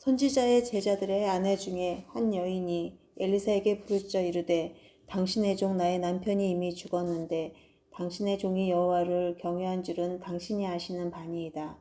선지자의 제자들의 아내 중에 한 여인이 엘리사에게 부르짖어 이르되 당신의 종 나의 남편이 이미 죽었는데 당신의 종이 여호와를 경외한 줄은 당신이 아시는 바니이다.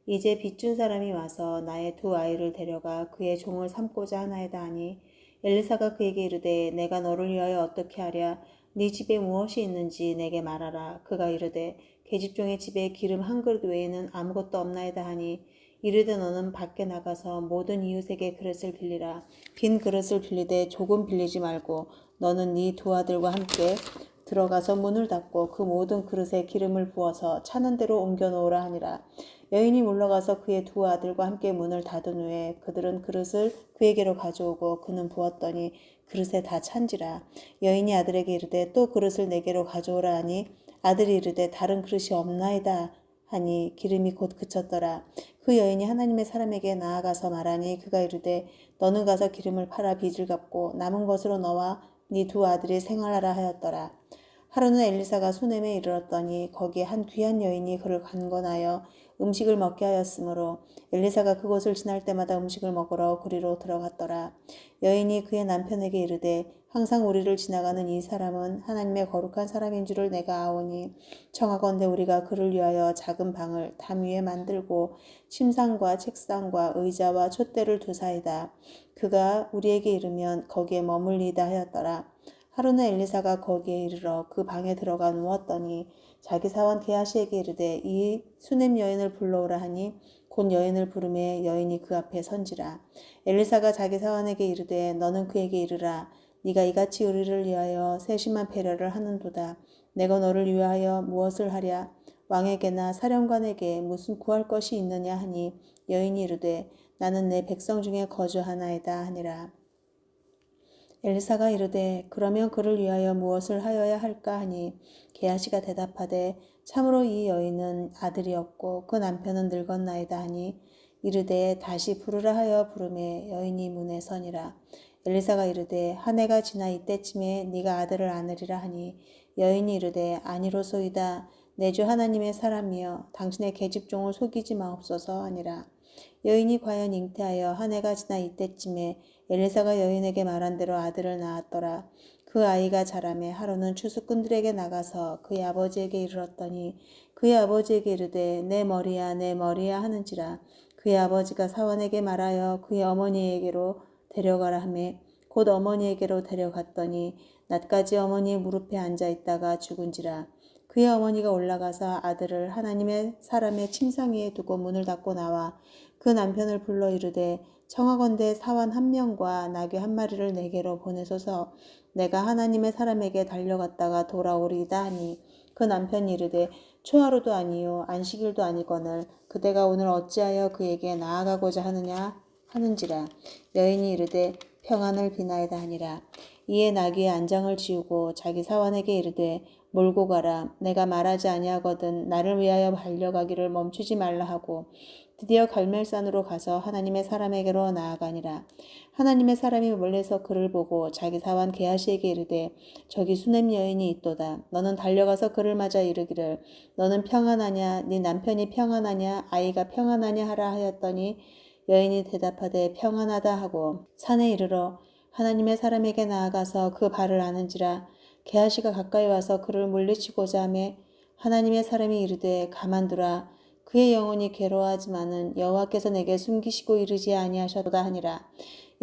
이제 빚준 사람이 와서 나의 두 아이를 데려가 그의 종을 삼고자 하나이다 하니 엘리사가 그에게 이르되 내가 너를 위하여 어떻게 하랴. 네 집에 무엇이 있는지 내게 말하라. 그가 이르되 계집종의 집에 기름 한 그릇 외에는 아무것도 없나이다 하니 이르되 너는 밖에 나가서 모든 이웃에게 그릇을 빌리라. 빈 그릇을 빌리되 조금 빌리지 말고 너는 네 두 아들과 함께 들어가서 문을 닫고 그 모든 그릇에 기름을 부어서 차는 대로 옮겨 놓으라 하니라. 여인이 물러가서 그의 두 아들과 함께 문을 닫은 후에 그들은 그릇을 그에게로 가져오고 그는 부었더니 그릇에 다 찬지라. 여인이 아들에게 이르되 또 그릇을 내게로 가져오라 하니 아들이 이르되 다른 그릇이 없나이다 하니 기름이 곧 그쳤더라. 그 여인이 하나님의 사람에게 나아가서 말하니 그가 이르되 너는 가서 기름을 팔아 빚을 갚고 남은 것으로 너와 네 두 아들이 생활하라 하였더라. 하루는 엘리사가 수넴에 이르렀더니 거기에 한 귀한 여인이 그를 간건하여 음식을 먹게 하였으므로 엘리사가 그곳을 지날 때마다 음식을 먹으러 그리로 들어갔더라. 여인이 그의 남편에게 이르되 항상 우리를 지나가는 이 사람은 하나님의 거룩한 사람인 줄을 내가 아오니 청하건대 우리가 그를 위하여 작은 방을 담 위에 만들고 침상과 책상과 의자와 촛대를 두사이다. 그가 우리에게 이르면 거기에 머물리다 하였더라. 하루는 엘리사가 거기에 이르러 그 방에 들어가 누웠더니 자기 사원 게하시에게 이르되 이 수넴 여인을 불러오라 하니 곧 여인을 부르매 여인이 그 앞에 선지라. 엘리사가 자기 사원에게 이르되 너는 그에게 이르라. 네가 이같이 우리를 위하여 세심한 배려를 하는도다. 내가 너를 위하여 무엇을 하랴. 왕에게나 사령관에게 무슨 구할 것이 있느냐 하니 여인이 이르되 나는 내 백성 중에 거주하나이다 하니라. 엘리사가 이르되 그러면 그를 위하여 무엇을 하여야 할까 하니 게하시가 대답하되 참으로 이 여인은 아들이 없고 그 남편은 늙었나이다 하니 이르되 다시 부르라 하여 부르매 여인이 문에 서니라. 엘리사가 이르되 한 해가 지나 이때쯤에 네가 아들을 안으리라 하니 여인이 이르되 아니로소이다. 내 주 하나님의 사람이여 당신의 계집종을 속이지 마옵소서 하니라. 여인이 과연 잉태하여 한 해가 지나 이때쯤에 엘리사가 여인에게 말한 대로 아들을 낳았더라. 그 아이가 자라매 하루는 추수꾼들에게 나가서 그의 아버지에게 이르렀더니 그의 아버지에게 이르되 내 머리야 내 머리야 하는지라. 그의 아버지가 사원에게 말하여 그의 어머니에게로 데려가라 하매 곧 어머니에게로 데려갔더니 낮까지 어머니의 무릎에 앉아 있다가 죽은지라. 그의 어머니가 올라가서 아들을 하나님의 사람의 침상 위에 두고 문을 닫고 나와 그 남편을 불러 이르되 청하건대 사원 한 명과 나귀 한 마리를 내게로 보내소서. 내가 하나님의 사람에게 달려갔다가 돌아오리이다 하니 그 남편이 이르되 초하루도 아니요 안식일도 아니거늘 그대가 오늘 어찌하여 그에게 나아가고자 하느냐 하는지라. 여인이 이르되 평안을 비나이다 하니라. 이에 나귀의 안장을 지우고 자기 사원에게 이르되 몰고 가라. 내가 말하지 아니하거든 나를 위하여 달려가기를 멈추지 말라 하고 드디어 갈멜산으로 가서 하나님의 사람에게로 나아가니라. 하나님의 사람이 멀리서 그를 보고 자기 사원 게하시에게 이르되 저기 수넴 여인이 있도다. 너는 달려가서 그를 맞아 이르기를 너는 평안하냐 네 남편이 평안하냐 아이가 평안하냐 하라 하였더니 여인이 대답하되 평안하다 하고 산에 이르러 하나님의 사람에게 나아가서 그 발을 아는지라. 게하시가 가까이 와서 그를 물리치고자 하매 하나님의 사람이 이르되 가만두라. 그의 영혼이 괴로워하지만은 여호와께서 내게 숨기시고 이르지 아니하셨도다 하니라.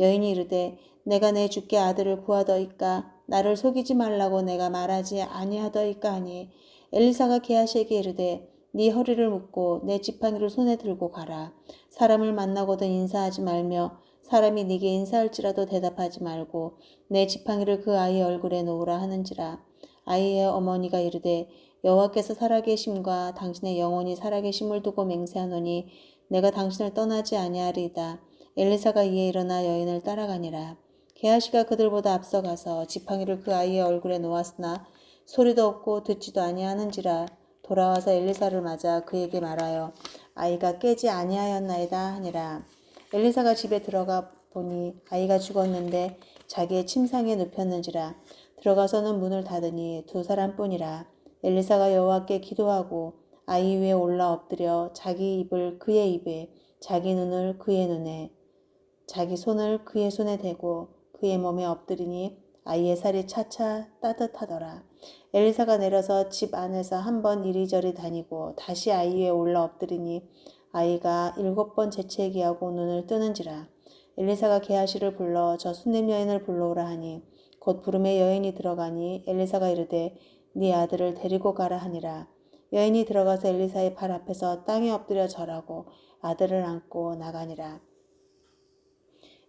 여인이 이르되 내가 내 주께 아들을 구하더이까 나를 속이지 말라고 내가 말하지 아니하더이까 하니 엘리사가 게하시에게 이르되 네 허리를 묶고 내 지팡이를 손에 들고 가라. 사람을 만나거든 인사하지 말며 사람이 네게 인사할지라도 대답하지 말고 내 지팡이를 그 아이의 얼굴에 놓으라 하는지라. 아이의 어머니가 이르되 여호와께서 살아계심과 당신의 영혼이 살아계심을 두고 맹세하노니 내가 당신을 떠나지 아니하리이다. 엘리사가 이에 일어나 여인을 따라가니라. 게하시가 그들보다 앞서가서 지팡이를 그 아이의 얼굴에 놓았으나 소리도 없고 듣지도 아니하는지라. 돌아와서 엘리사를 맞아 그에게 말하여 아이가 깨지 아니하였나이다 하니라. 엘리사가 집에 들어가 보니 아이가 죽었는데 자기의 침상에 눕혔는지라. 들어가서는 문을 닫으니 두 사람뿐이라. 엘리사가 여호와께 기도하고 아이 위에 올라 엎드려 자기 입을 그의 입에 자기 눈을 그의 눈에 자기 손을 그의 손에 대고 그의 몸에 엎드리니 아이의 살이 차차 따뜻하더라. 엘리사가 내려서 집 안에서 한 번 이리저리 다니고 다시 아이 위에 올라 엎드리니 아이가 7번 재채기하고 눈을 뜨는지라. 엘리사가 게하시를 불러 저 순림 여인을 불러오라 하니 곧 부름에 여인이 들어가니 엘리사가 이르되 네 아들을 데리고 가라 하니라. 여인이 들어가서 엘리사의 발 앞에서 땅에 엎드려 절하고 아들을 안고 나가니라.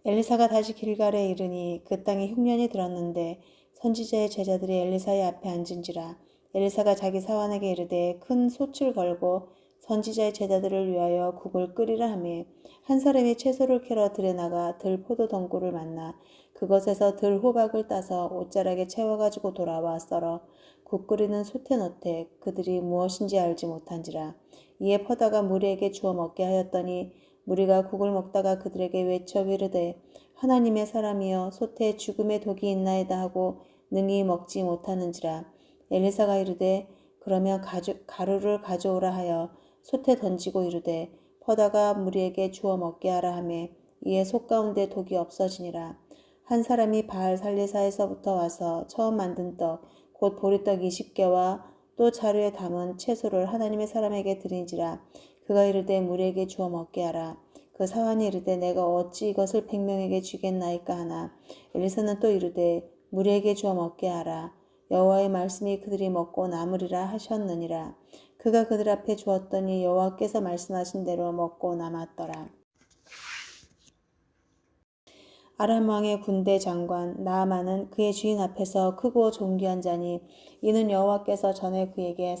엘리사가 다시 길갈에 이르니 그 땅에 흉년이 들었는데 선지자의 제자들이 엘리사의 앞에 앉은지라. 엘리사가 자기 사환에게 이르되 큰 솥을 걸고 선지자의 제자들을 위하여 국을 끓이라 하며 한 사람이 채소를 캐러 들에 나가 들 포도 덩굴을 만나 그것에서 들 호박을 따서 옷자락에 채워가지고 돌아와 썰어 국 끓이는 솥에 넣되 그들이 무엇인지 알지 못한지라. 이에 퍼다가 무리에게 주어 먹게 하였더니 무리가 국을 먹다가 그들에게 외쳐 이르되 하나님의 사람이여 솥에 죽음의 독이 있나이다 하고 능히 먹지 못하는지라. 엘리사가 이르되 그러면 가루를 가져오라 하여 솥에 던지고 이르되 퍼다가 무리에게 주어 먹게 하라 하매 이에 솥 가운데 독이 없어지니라. 한 사람이 바알 살리사에서부터 와서 처음 만든 떡 곧 보리떡 20개와 또 자루에 담은 채소를 하나님의 사람에게 드린지라. 그가 이르되 무리에게 주어 먹게 하라. 그 사환이 이르되 내가 어찌 이것을 100명에게 주겠나이까 하나. 엘리사는 또 이르되 무리에게 주어 먹게 하라. 여호와의 말씀이 그들이 먹고 남으리라 하셨느니라. 그가 그들 앞에 주었더니 여호와께서 말씀하신 대로 먹고 남았더라. 아람 왕의 군대 장관 나아만은 그의 주인 앞에서 크고 존귀한 자니 이는 여호와께서 전에 그에게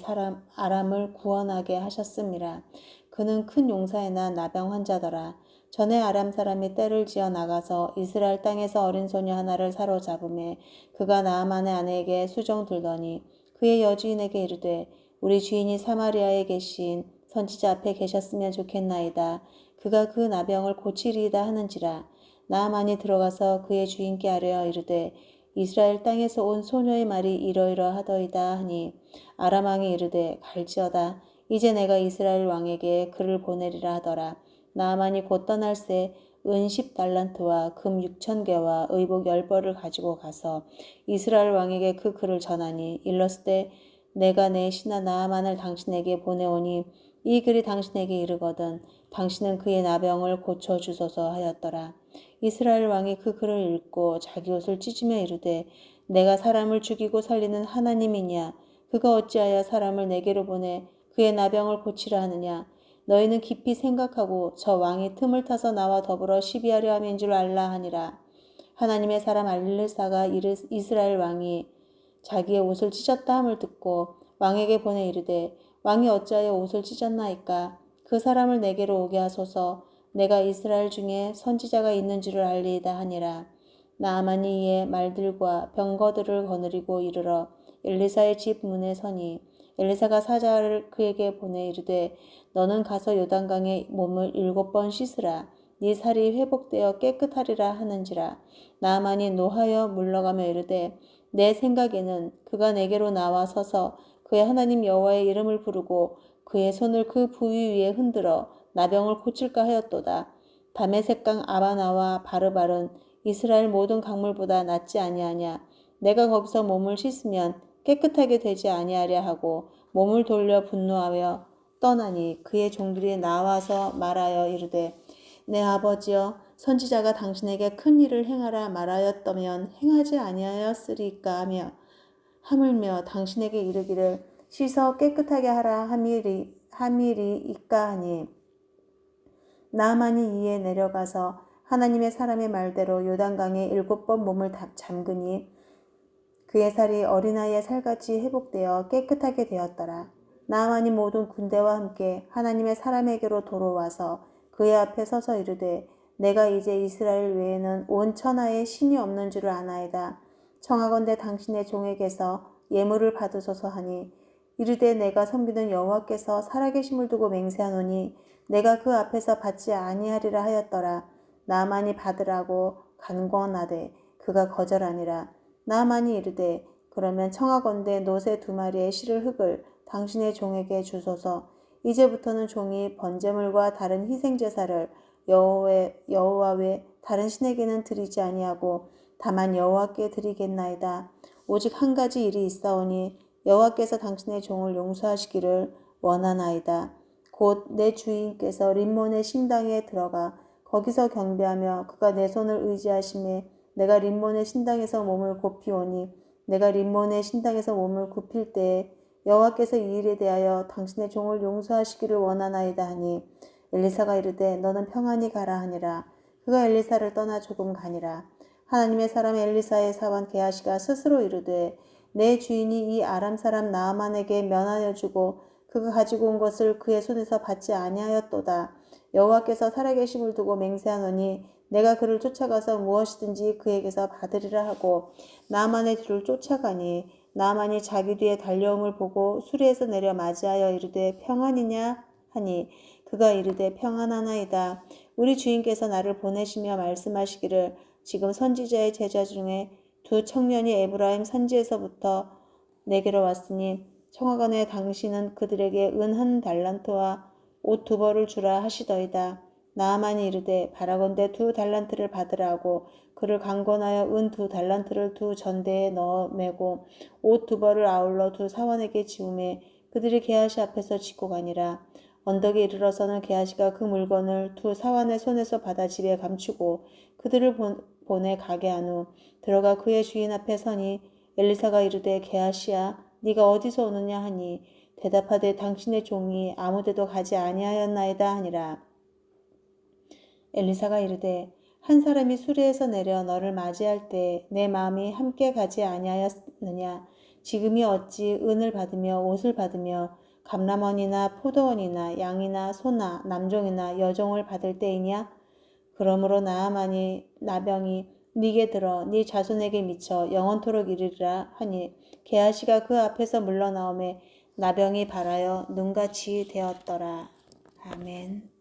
아람을 구원하게 하셨음이라. 그는 큰 용사이나 나병 환자더라. 전에 아람 사람이 떼를 지어 나가서 이스라엘 땅에서 어린 소녀 하나를 사로잡음에 그가 나아만의 아내에게 수종 들더니 그의 여주인에게 이르되 우리 주인이 사마리아에 계신 선지자 앞에 계셨으면 좋겠나이다. 그가 그 나병을 고치리이다 하는지라. 나아만이 들어가서 그의 주인께 아뢰어 이르되 이스라엘 땅에서 온 소녀의 말이 이러이러하더이다 하니 아람 왕이 이르되 갈지어다. 이제 내가 이스라엘 왕에게 그를 보내리라 하더라. 나아만이 곧 떠날새 은 10달란트와 금 6,000개와 의복 10벌을 가지고 가서 이스라엘 왕에게 그 글을 전하니 일렀을 내가 내 신하 나아만을 당신에게 보내오니 이 글이 당신에게 이르거든 당신은 그의 나병을 고쳐주소서 하였더라. 이스라엘 왕이 그 글을 읽고 자기 옷을 찢으며 이르되 내가 사람을 죽이고 살리는 하나님이냐. 그가 어찌하여 사람을 내게로 보내 그의 나병을 고치라 하느냐. 너희는 깊이 생각하고 저 왕이 틈을 타서 나와 더불어 시비하려 함인 줄 알라 하니라. 하나님의 사람 알릴사가 이스라엘 왕이 자기의 옷을 찢었다 함을 듣고 왕에게 보내 이르되 왕이 어찌하여 옷을 찢었나이까. 그 사람을 내게로 오게 하소서. 내가 이스라엘 중에 선지자가 있는 줄을 알리이다 하니라. 나아만이 이에 말들과 병거들을 거느리고 이르러 엘리사의 집 문에 서니 엘리사가 사자를 그에게 보내 이르되 너는 가서 요단강에 몸을 7번 씻으라. 네 살이 회복되어 깨끗하리라 하는지라. 나아만이 노하여 물러가며 이르되 내 생각에는 그가 내게로 나와 서서 그의 하나님 여호와의 이름을 부르고 그의 손을 그 부위 위에 흔들어 나병을 고칠까 하였도다. 다메섹강 아바나와 바르발은 이스라엘 모든 강물보다 낫지 아니하냐. 내가 거기서 몸을 씻으면 깨끗하게 되지 아니하랴 하고 몸을 돌려 분노하여 떠나니 그의 종들이 나와서 말하여 이르되 내 아버지여 선지자가 당신에게 큰 일을 행하라 말하였다면 행하지 아니하였으리까 하물며 당신에게 이르기를 씻어 깨끗하게 하라 함이리이까 하니 나아만이 이에 내려가서 하나님의 사람의 말대로 요단강에 7번 몸을 잠그니 그의 살이 어린아이의 살같이 회복되어 깨끗하게 되었더라. 나아만이 모든 군대와 함께 하나님의 사람에게로 돌아와서 그의 앞에 서서 이르되 내가 이제 이스라엘 외에는 온 천하에 신이 없는 줄을 아나이다. 청하건대 당신의 종에게서 예물을 받으소서 하니 이르되 내가 섬기는 여호와께서 살아계심을 두고 맹세하노니 내가 그 앞에서 받지 아니하리라 하였더라. 나아만이 받으라고 간권하되 그가 거절하니라. 나아만이 이르되 그러면 청하건대 노새 2마리의 실을 흙을 당신의 종에게 주소서. 이제부터는 종이 번제물과 다른 희생제사를 여호와 외 다른 신에게는 드리지 아니하고 다만 여호와께 드리겠나이다. 오직 한 가지 일이 있사오니 여호와께서 당신의 종을 용서하시기를 원하나이다. 곧 내 주인께서 림몬의 신당에 들어가 거기서 경배하며 그가 내 손을 의지하심에 내가 림몬의 신당에서 몸을 굽히오니 내가 림몬의 신당에서 몸을 굽힐 때에 여호와께서 이 일에 대하여 당신의 종을 용서하시기를 원하나이다 하니 엘리사가 이르되 너는 평안히 가라 하니라. 그가 엘리사를 떠나 조금 가니라. 하나님의 사람 엘리사의 사원 게하시가 스스로 이르되 내 주인이 이 아람 사람 나아만에게 면하여 주고 그가 가지고 온 것을 그의 손에서 받지 아니하였도다. 여호와께서 살아계심을 두고 맹세하노니 내가 그를 쫓아가서 무엇이든지 그에게서 받으리라 하고 나아만의 뒤를 쫓아가니 나아만이 자기 뒤에 달려옴을 보고 수리에서 내려 맞이하여 이르되 평안이냐 하니 그가 이르되 평안하나이다. 우리 주인께서 나를 보내시며 말씀하시기를 지금 선지자의 제자 중에 두 청년이 에브라임 산지에서부터 내게로 왔으니 청하건에 당신은 그들에게 은 1달란트와 옷 2벌을 주라 하시더이다. 나아만이 이르되 바라건대 2달란트를 받으라 하고 그를 강권하여 은 2달란트를 두 전대에 넣어 매고 옷 2벌을 아울러 두 사원에게 지우매 그들이 게하시 앞에서 짓고 가니라. 언덕에 이르러서는 게하시가 그 물건을 두 사원의 손에서 받아 집에 감추고 그들을 보내 가게 한 후 들어가 그의 주인 앞에 서니 엘리사가 이르되 게하시야 네가 어디서 오느냐 하니 대답하되 당신의 종이 아무데도 가지 아니하였나이다 하니라. 엘리사가 이르되 한 사람이 수레에서 내려 너를 맞이할 때 내 마음이 함께 가지 아니하였느냐. 지금이 어찌 은을 받으며 옷을 받으며 감람원이나 포도원이나 양이나 소나 남종이나 여종을 받을 때이냐. 그러므로 나병이 네게 들어 네 자손에게 미쳐 영원토록 이르리라 하니 게하시가 그 앞에서 물러나오매 나병이 발하여 눈같이 되었더라. 아멘.